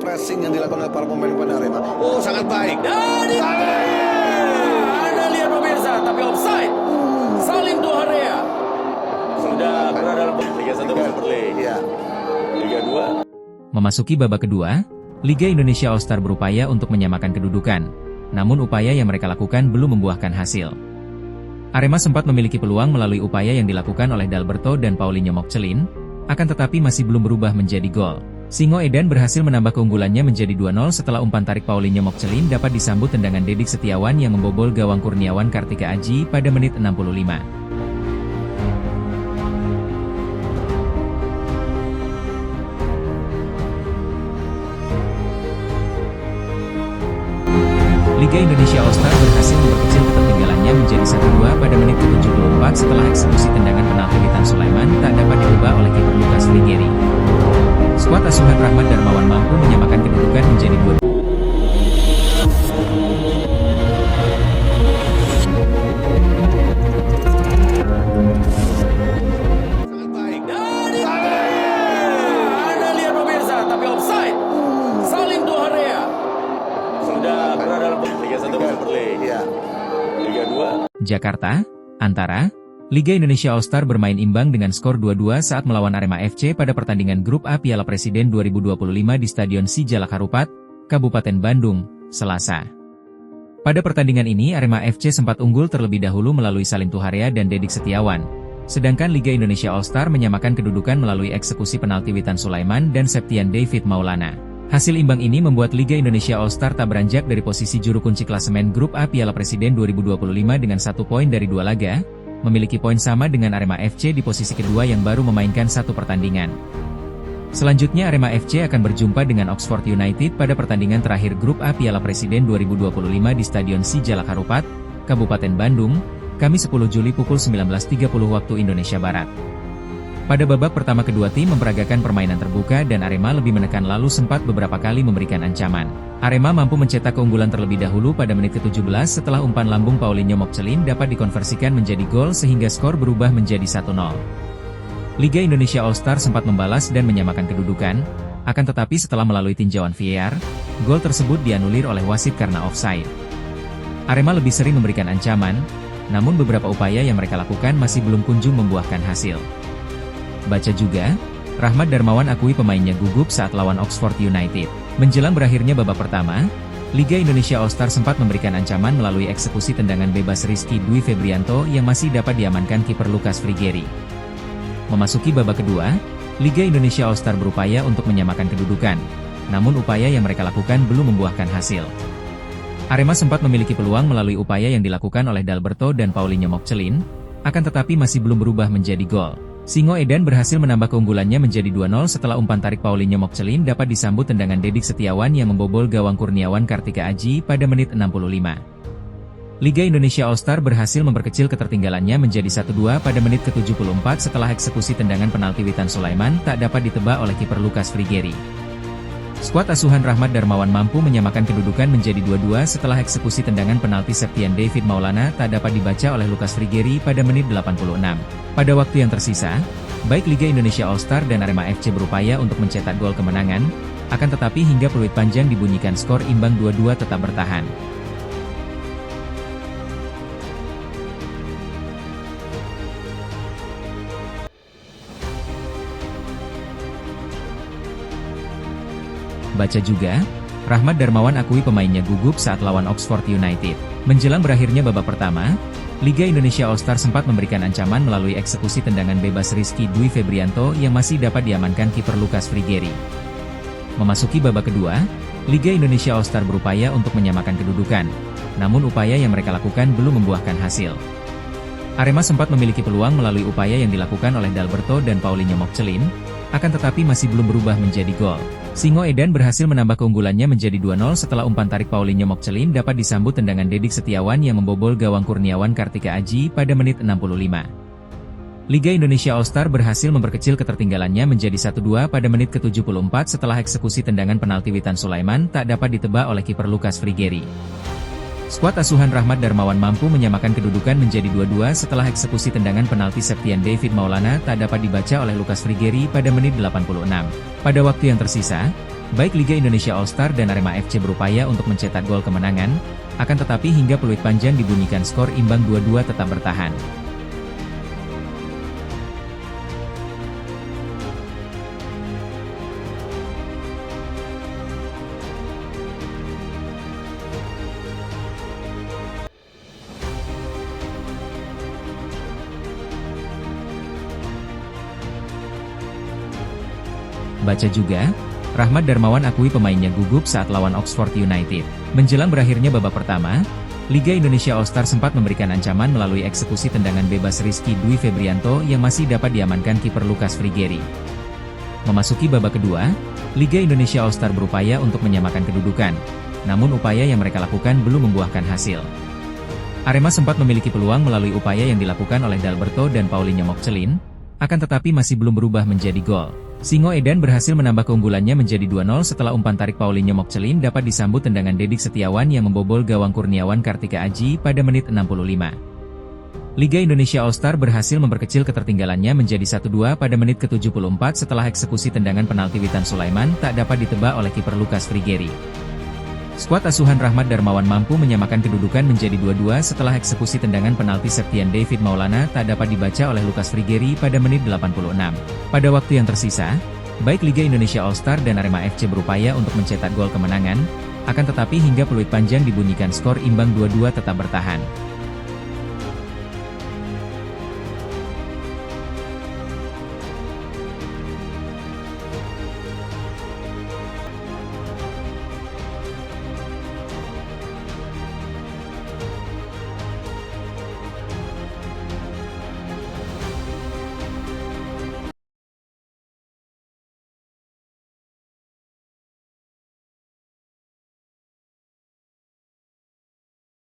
pressing yang dilakukan oleh para pemain Arema. Oh, sangat baik. Dan Anda lihat pemirsa, tapi offside. Salim Tuharia sudah berada dalam Liga 1 Super League. Ya. Liga 2. Memasuki babak kedua, Liga Indonesia All Star berupaya untuk menyamakan kedudukan. Namun upaya yang mereka lakukan belum membuahkan hasil. Arema sempat memiliki peluang melalui upaya yang dilakukan oleh Dalberto dan Paulinho Mokcelin, akan tetapi masih belum berubah menjadi gol. Singo Edan berhasil menambah keunggulannya menjadi 2-0 setelah umpan tarik Paulinho Mokcelin dapat disambut tendangan Dedik Setiawan yang membobol gawang Kurniawan Kartika Aji pada menit 65. Liga Indonesia All Star berhasil memperkecil ketertinggalannya menjadi 1-2 pada menit ke-74 setelah eksekusi tendangan penalti Witan Sulaiman tak dapat ditebak oleh kiper Lucas Frigeri. Skuad asuhan Rahmat Darmawan mampu menyamakan kedudukan menjadi 2-2. Sangat baik. Anda lihat pemirsa, tapi offside. Salim Tuharia sudah berada dalam Liga 1 Super League. Ya. Liga 2. Jakarta, Antara, Liga Indonesia All Star bermain imbang dengan skor 2-2 saat melawan Arema FC pada pertandingan Grup A Piala Presiden 2025 di Stadion Sijalak Harupat, Kabupaten Bandung, Selasa. Pada pertandingan ini Arema FC sempat unggul terlebih dahulu melalui Salim Tuharia dan Dedik Setiawan, sedangkan Liga Indonesia All Star menyamakan kedudukan melalui eksekusi penalti Witan Sulaiman dan Septian David Maulana. Hasil imbang ini membuat Liga Indonesia All Star tak beranjak dari posisi juru kunci klasemen Grup A Piala Presiden 2025 dengan 1 poin dari 2 laga, memiliki poin sama dengan Arema FC di posisi kedua yang baru memainkan 1 pertandingan. Selanjutnya Arema FC akan berjumpa dengan Oxford United pada pertandingan terakhir Grup A Piala Presiden 2025 di Stadion Sijalak Harupat, Kabupaten Bandung, Kamis 10 Juli pukul 19.30 waktu Indonesia Barat. Pada babak pertama kedua tim memperagakan permainan terbuka dan Arema lebih menekan lalu sempat beberapa kali memberikan ancaman. Arema mampu mencetak keunggulan terlebih dahulu pada menit ke-17 setelah umpan lambung Paulinho Mokcelin dapat dikonversikan menjadi gol sehingga skor berubah menjadi 1-0. Liga Indonesia All Star sempat membalas dan menyamakan kedudukan, akan tetapi setelah melalui tinjauan VAR, gol tersebut dianulir oleh wasit karena offside. Arema lebih sering memberikan ancaman, namun beberapa upaya yang mereka lakukan masih belum kunjung membuahkan hasil. Baca juga, Rahmat Darmawan akui pemainnya gugup saat lawan Oxford United. Menjelang berakhirnya babak pertama, Liga Indonesia All Star sempat memberikan ancaman melalui eksekusi tendangan bebas Rizky Dwi Febrianto yang masih dapat diamankan kiper Lucas Frigeri. Memasuki babak kedua, Liga Indonesia All Star berupaya untuk menyamakan kedudukan, namun upaya yang mereka lakukan belum membuahkan hasil. Arema sempat memiliki peluang melalui upaya yang dilakukan oleh Dalberto dan Paulinho Mokcelin, akan tetapi masih belum berubah menjadi gol. Singo Edan berhasil menambah keunggulannya menjadi 2-0 setelah umpan tarik Paulinho Mokcelin dapat disambut tendangan Dedik Setiawan yang membobol gawang Kurniawan Kartika Aji pada menit 65. Liga Indonesia All Star berhasil memperkecil ketertinggalannya menjadi 1-2 pada menit ke-74 setelah eksekusi tendangan penalti Witan Sulaiman tak dapat ditebak oleh kiper Lucas Frigeri. Skuad asuhan Rahmat Darmawan mampu menyamakan kedudukan menjadi 2-2 setelah eksekusi tendangan penalti Septian David Maulana tak dapat dibaca oleh Lucas Frigeri pada menit 86. Pada waktu yang tersisa, baik Liga Indonesia All Star dan Arema FC berupaya untuk mencetak gol kemenangan, akan tetapi hingga peluit panjang dibunyikan skor imbang 2-2 tetap bertahan. Baca juga, Rahmat Darmawan akui pemainnya gugup saat lawan Oxford United. Menjelang berakhirnya babak pertama, Liga Indonesia All Star sempat memberikan ancaman melalui eksekusi tendangan bebas Rizky Dwi Febrianto yang masih dapat diamankan kiper Lucas Frigeri. Memasuki babak kedua, Liga Indonesia All Star berupaya untuk menyamakan kedudukan, namun upaya yang mereka lakukan belum membuahkan hasil. Arema sempat memiliki peluang melalui upaya yang dilakukan oleh Dalberto dan Paulinho Mokcelin, akan tetapi masih belum berubah menjadi gol. Singo Edan berhasil menambah keunggulannya menjadi 2-0 setelah umpan tarik Paulinho Mokcelin dapat disambut tendangan Dedik Setiawan yang membobol gawang Kurniawan Kartika Aji pada menit 65. Liga Indonesia All Star berhasil memperkecil ketertinggalannya menjadi 1-2 pada menit ke-74 setelah eksekusi tendangan penalti Witan Sulaiman tak dapat ditebak oleh kiper Lucas Frigeri. Skuad asuhan Rahmat Darmawan mampu menyamakan kedudukan menjadi 2-2 setelah eksekusi tendangan penalti Septian David Maulana tak dapat dibaca oleh Lukas Frigeri pada menit 86. Pada waktu yang tersisa, baik Liga Indonesia All-Star dan Arema FC berupaya untuk mencetak gol kemenangan, akan tetapi hingga peluit panjang dibunyikan skor imbang 2-2 tetap bertahan. Baca juga, Rahmat Darmawan akui pemainnya gugup saat lawan Oxford United. Menjelang berakhirnya babak pertama, Liga Indonesia All-Star sempat memberikan ancaman melalui eksekusi tendangan bebas Rizky Dwi Febrianto yang masih dapat diamankan kiper Lukas Frigeri. Memasuki babak kedua, Liga Indonesia All-Star berupaya untuk menyamakan kedudukan, namun upaya yang mereka lakukan belum membuahkan hasil. Arema sempat memiliki peluang melalui upaya yang dilakukan oleh Dalberto dan Paulinho Mokcelin, akan tetapi masih belum berubah menjadi gol. Singo Edan berhasil menambah keunggulannya menjadi 2-0 setelah umpan tarik Paulinho Mokcelin dapat disambut tendangan Dedik Setiawan yang membobol gawang Kurniawan Kartika Aji pada menit 65. Liga Indonesia All-Star berhasil memperkecil ketertinggalannya menjadi 1-2 pada menit ke-74 setelah eksekusi tendangan penalti Witan Sulaiman tak dapat ditebak oleh kiper Lukas Frigeri. Skuad asuhan Rahmat Darmawan mampu menyamakan kedudukan menjadi 2-2 setelah eksekusi tendangan penalti Septian David Maulana tak dapat dibaca oleh Lukas Frigeri pada menit 86. Pada waktu yang tersisa, baik Liga Indonesia All-Star dan Arema FC berupaya untuk mencetak gol kemenangan, akan tetapi hingga peluit panjang dibunyikan skor imbang 2-2 tetap bertahan.